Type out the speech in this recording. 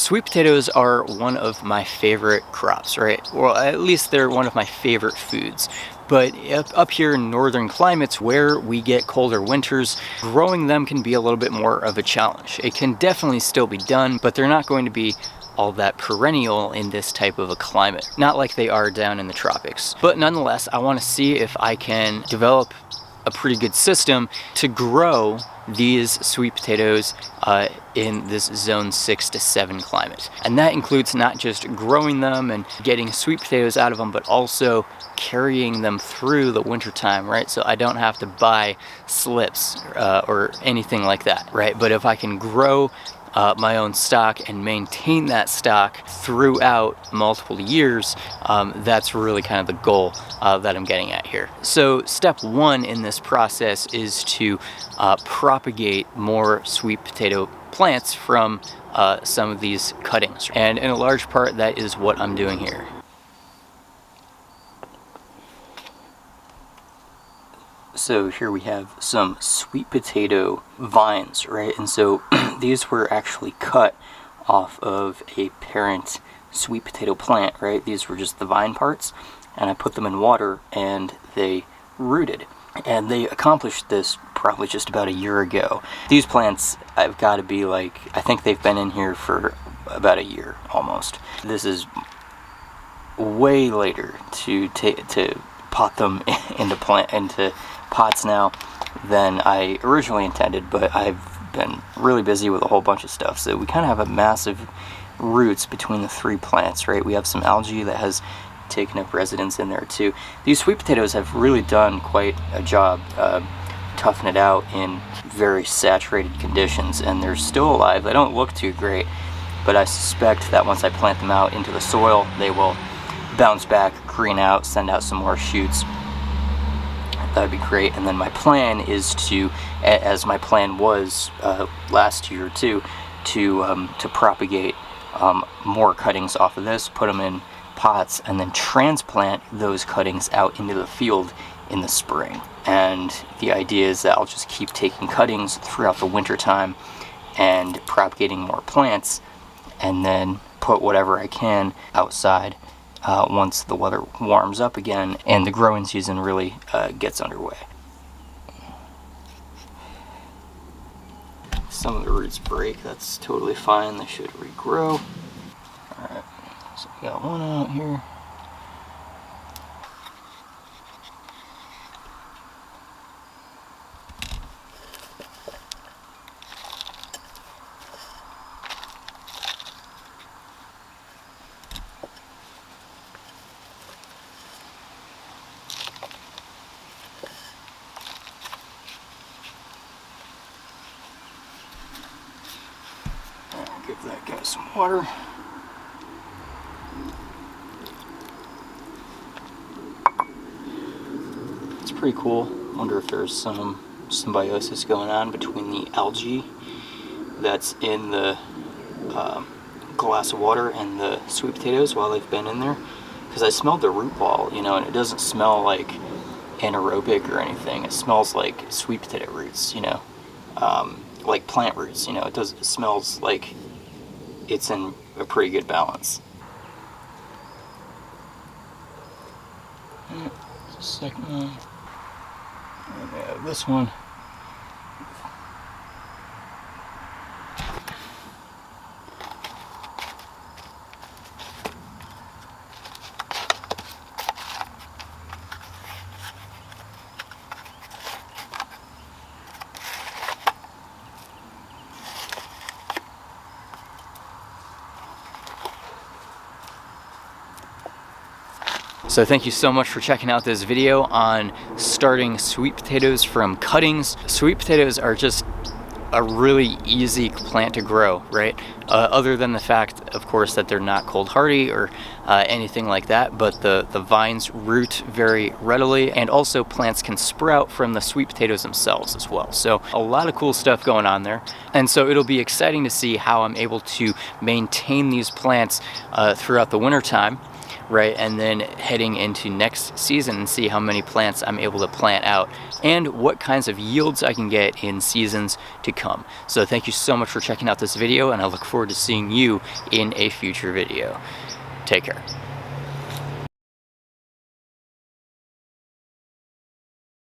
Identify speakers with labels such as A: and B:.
A: Sweet potatoes are one of my favorite crops, right? Well, at least they're one of my favorite foods. But up here in northern climates where we get colder winters, growing them can be a little bit more of a challenge. It can definitely still be done, but they're not going to be all that perennial in this type of a climate. Not like they are down in the tropics. But nonetheless, I want to see if I can develop a pretty good system to grow these sweet potatoes in this zone 6 to 7 climate. And that includes not just growing them and getting sweet potatoes out of them, but also carrying them through the winter time, right? So I don't have to buy slips or anything like that, right? But if I can grow my own stock and maintain that stock throughout multiple years, that's really kind of the goal that I'm getting at here. So step one in this process is to propagate more sweet potato plants from some of these cuttings, and in a large part that is what I'm doing here. So here we have some sweet potato vines, right? And so these were actually cut off of a parent sweet potato plant, right? These were just the vine parts, and I put them in water and they rooted. And they accomplished this probably just about a year ago. These plants have got to be like, I think they've been in here for about a year almost. This is way later to pot them into pots now than I originally intended, but I've been really busy with a whole bunch of stuff, so we kind of have a massive roots between the three plants, right? We have some algae that has taken up residence in there too. These sweet potatoes have really done quite a job toughing it out in very saturated conditions, and they're still alive. They don't look too great, but I suspect that once I plant them out into the soil, they will bounce back, green out, send out some more shoots. That would be great. And then my plan is to, as my plan was last year too, to propagate more cuttings off of this, put them in pots, and then transplant those cuttings out into the field in the spring. And the idea is that I'll just keep taking cuttings throughout the winter time and propagating more plants, and then put whatever I can outside once the weather warms up again and the growing season really gets underway. Some of the roots break, that's totally fine, they should regrow. Alright, so we got one out here. Give that guy some water. It's pretty cool. Wonder if there's some symbiosis going on between the algae that's in the glass of water and the sweet potatoes while they've been in there. Because I smelled the root ball, you know, and it doesn't smell like anaerobic or anything. It smells like sweet potato roots, you know, like plant roots, you know. It smells like it's in a pretty good balance. Second one. And we have this one. So thank you so much for checking out this video on starting sweet potatoes from cuttings. Sweet potatoes are just a really easy plant to grow, right? Other than the fact, of course, that they're not cold hardy or anything like that, but the vines root very readily, and also plants can sprout from the sweet potatoes themselves as well. So a lot of cool stuff going on there. And so it'll be exciting to see how I'm able to maintain these plants throughout the winter time. right? And then heading into next season and see how many plants I'm able to plant out and what kinds of yields I can get in seasons to come. So thank you so much for checking out this video, and I look forward to seeing you in a future video. Take care.